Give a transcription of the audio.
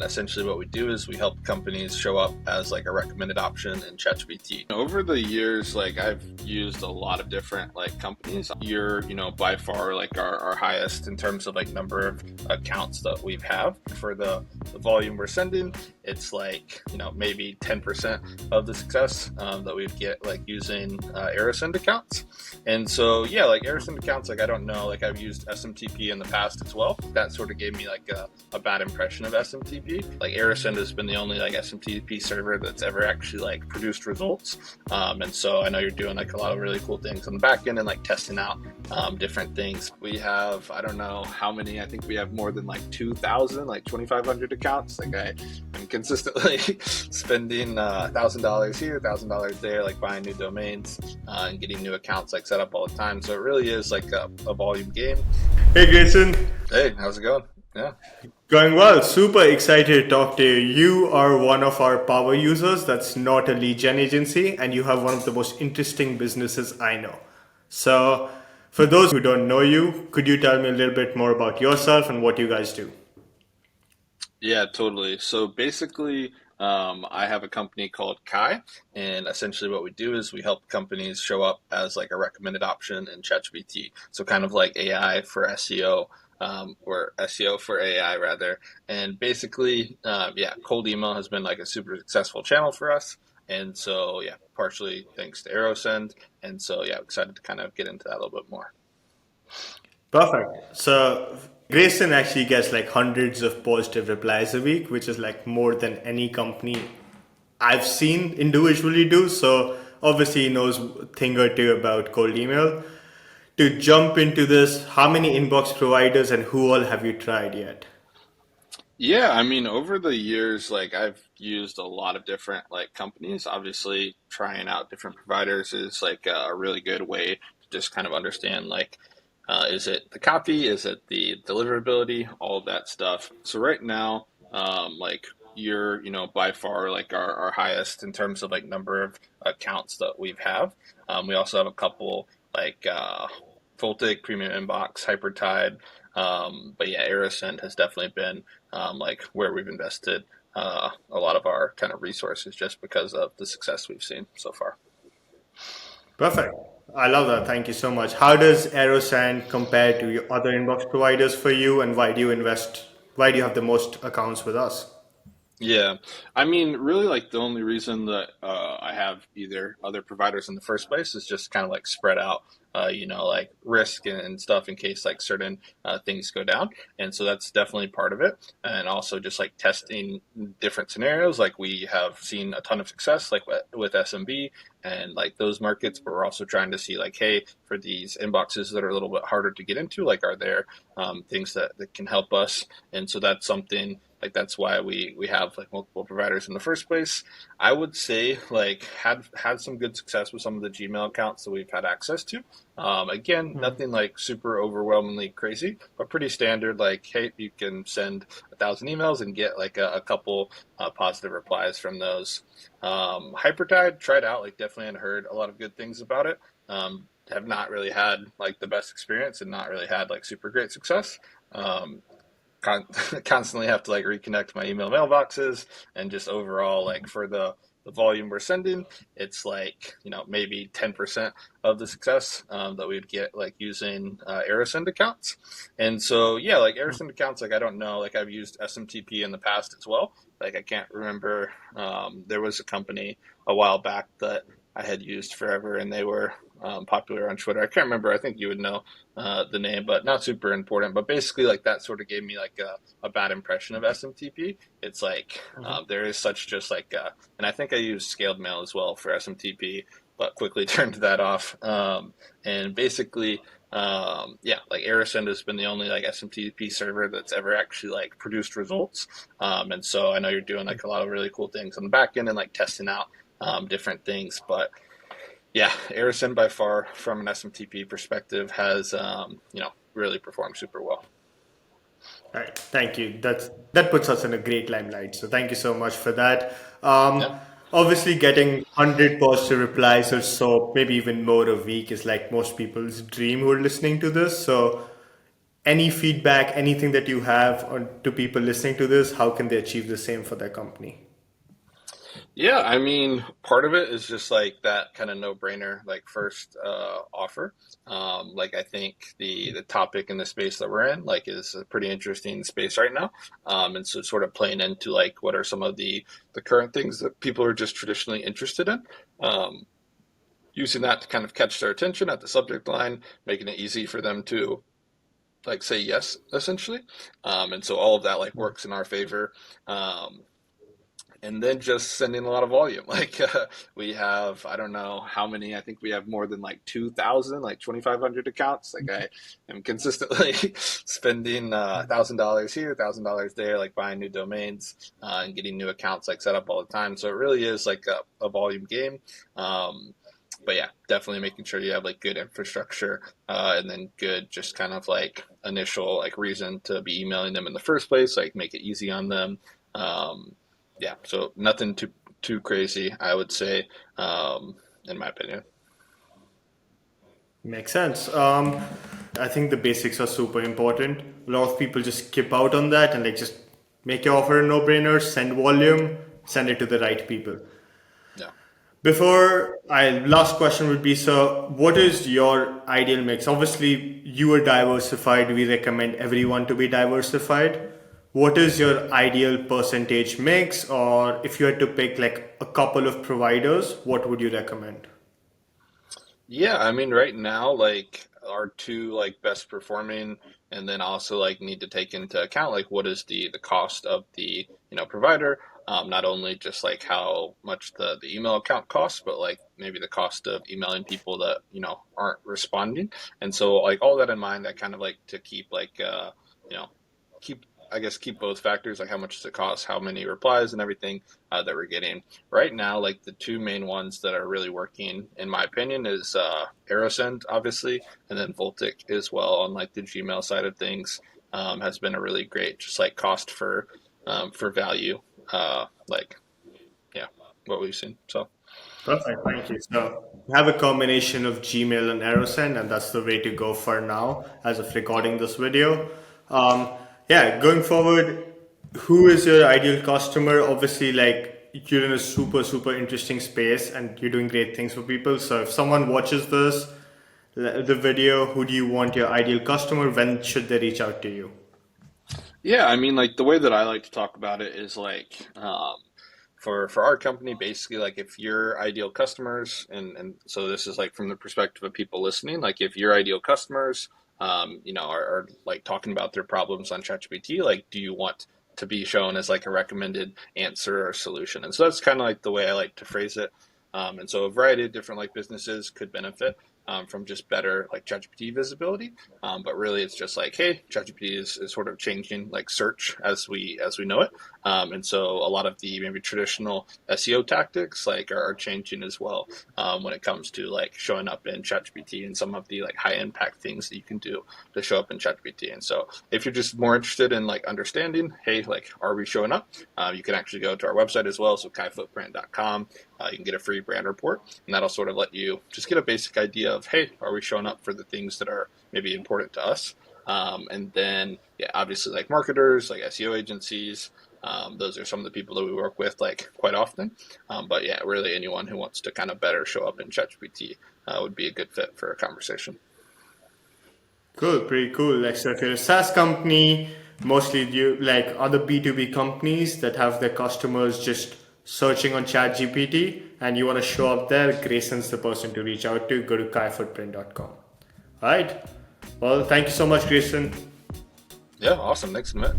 essentially what we do is we help companies show up as like a recommended option in ChatGPT. Over the years, like I've used a lot of different like companies. You're, by far like our highest in terms of like number of accounts that we have. For the volume we're sending, it's like, maybe 10% of the success that we'd get like using AeroSend accounts. And so, yeah, like AeroSend accounts, like I don't know, like I've used SMTP in the past as well. That sort of gave me like a bad impression of SMTP. Like AeroSend has been the only like SMTP server that's ever actually like produced results. And so I know you're doing like a lot of really cool things on the back end and like testing out different things. We have, I don't know how many, I think we have more than like 2,000, like 2,500 accounts. Like I'm consistently spending $1,000 here, $1,000 there, like buying new domains and getting new accounts like set up all the time. So it really is like a volume game. Hey Grayson. Hey, how's it going? Yeah. Going well. Super excited to talk to you. You are one of our power users that's not a lead gen agency, and you have one of the most interesting businesses I know. So for those who don't know you, could you tell me a little bit more about yourself and what you guys do? Yeah, totally. So basically, I have a company called Kai, and essentially what we do is we help companies show up as like a recommended option in ChatGPT. So kind of like AI for SEO, or SEO for AI rather. And basically, cold email has been like a super successful channel for us. And so, yeah, partially thanks to AeroSend. And so, yeah, excited to kind of get into that a little bit more. Perfect. So Grayson actually gets like hundreds of positive replies a week, which is like more than any company I've seen individually do. So obviously he knows a thing or two about cold email. To jump into this, how many inbox providers and who all have you tried yet? Yeah, I mean, over the years, like I've used a lot of different like companies. Obviously, trying out different providers is like a really good way to just kind of understand like, is it the copy? Is it the deliverability? All of that stuff. So right now, like you're, by far like our highest in terms of like number of accounts that we have. We also have a couple like Voltic, Premium Inbox, Hypertide. But yeah, Aerosend has definitely been like where we've invested a lot of our kind of resources just because of the success we've seen so far. Perfect. I love that. Thank you so much. How does Aerosand compare to your other inbox providers for you, and why do you invest? Why do you have the most accounts with us? Yeah, I mean, really, like the only reason that I have either other providers in the first place is just kind of like spread out, like risk and stuff in case like certain things go down, and so that's definitely part of it. And also just like testing different scenarios. Like we have seen a ton of success, like with SMB and like those markets, but we're also trying to see like, hey, for these inboxes that are a little bit harder to get into, like, are there things that can help us? And so that's something like that's why we have like multiple providers in the first place. I would say like had some good success with some of the Gmail accounts that we've had access to. Again, nothing like super overwhelmingly crazy, but pretty standard. Like, hey, you can send 1,000 emails and get like a couple positive replies from those. Hypertide tried out, like definitely had heard a lot of good things about it. Have not really had like the best experience and not really had like super great success. Um, Constantly have to like reconnect my email mailboxes, and just overall like for the volume we're sending, it's like maybe 10% of the success that we'd get like using AeroSend accounts. And so yeah, like AeroSend accounts, like I don't know, like I've used SMTP in the past as well. Like I can't remember, there was a company a while back that I had used forever, and they were popular on Twitter. I can't remember. I think you would know the name, but not super important. But basically, like that sort of gave me like a bad impression of SMTP. It's like there is such just like, and I think I used scaled mail as well for SMTP, but quickly turned that off. And basically, like Aerosend has been the only like SMTP server that's ever actually like produced results. And so I know you're doing like a lot of really cool things on the back end and like testing out different things, but yeah, Aerosend by far from an SMTP perspective has really performed super well. All right, thank you. That puts us in a great limelight. So thank you so much for that. Yeah. Obviously, getting 100 positive replies or so, maybe even more a week, is like most people's dream who are listening to this. So Any feedback, anything that you have on to people listening to this, how can they achieve the same for their company? Yeah, I mean, part of it is just like that kind of no-brainer, like first offer. Like I think the topic in the space that we're in, like, is a pretty interesting space right now. And so sort of playing into like what are some of the current things that people are just traditionally interested in. Um, Using that to kind of catch their attention at the subject line, making it easy for them to like say yes, essentially. And so all of that like works in our favor. Um, and then just sending a lot of volume. Like we have, I don't know how many. I think we have more than like 2,000, like 2,500 accounts. Like I am consistently spending $1,000 here, $1,000 there, like buying new domains and getting new accounts like set up all the time. So it really is like a volume game. But yeah, definitely making sure you have like good infrastructure and then good just kind of like initial like reason to be emailing them in the first place. Like make it easy on them. Um, yeah, so nothing too crazy, I would say, in my opinion. Makes sense. I think the basics are super important. A lot of people just skip out on that and like just make your offer a no-brainer, send volume, send it to the right people. Yeah. Last question would be, so what is your ideal mix? Obviously, you are diversified. We recommend everyone to be diversified. What is your ideal percentage mix? Or if you had to pick like a couple of providers, what would you recommend? Yeah, I mean, right now, like our two like best performing, and then also like need to take into account like what is the cost of the provider, not only just like how much the email account costs, but like maybe the cost of emailing people that aren't responding, and so like all that in mind, I kind of like to keep like you know keep I guess keep both factors, like how much does it cost, how many replies and everything that we're getting. Right now, like the two main ones that are really working, in my opinion, is Aerosend, obviously, and then Voltic as well on like the Gmail side of things. Has been a really great, just like cost for value, like yeah, what we've seen. So Perfect, thank you. So we have a combination of Gmail and Aerosend, and that's the way to go for now as of yeah. recording this video. Um, yeah, going forward, who is your ideal customer? Obviously, like you're in a super, super interesting space and you're doing great things for people. So if someone watches the video, who do you want your ideal customer? When should they reach out to you? Yeah, I mean, like the way that I like to talk about it is like for our company, basically, like if your ideal customers, and so this is like from the perspective of people listening, like if your ideal customers, are like talking about their problems on ChatGPT, like do you want to be shown as like a recommended answer or solution? And so that's kind of like the way I like to phrase it. And so a variety of different like businesses could benefit. From just better like ChatGPT visibility, but really it's just like, hey, ChatGPT is sort of changing like search as we know it, and so a lot of the maybe traditional SEO tactics like are changing as well when it comes to like showing up in ChatGPT and some of the like high impact things that you can do to show up in ChatGPT. And so if you're just more interested in like understanding, hey, like are we showing up? You can actually go to our website as well, so kaifootprint.com. You can get a free brand report, and that'll sort of let you just get a basic idea of, hey, are we showing up for the things that are maybe important to us? And then, yeah, obviously, like marketers, like SEO agencies, those are some of the people that we work with like quite often. But yeah, really anyone who wants to kind of better show up in ChatGPT would be a good fit for a conversation. Cool, pretty cool. Like, so if you're a SaaS company, mostly you like other B2B companies that have their customers just searching on ChatGPT and you want to show up there, Grayson's the person to reach out to. Go to kaifootprint.com. All right. Well, thank you so much, Grayson. Yeah, awesome. Thanks, Amit.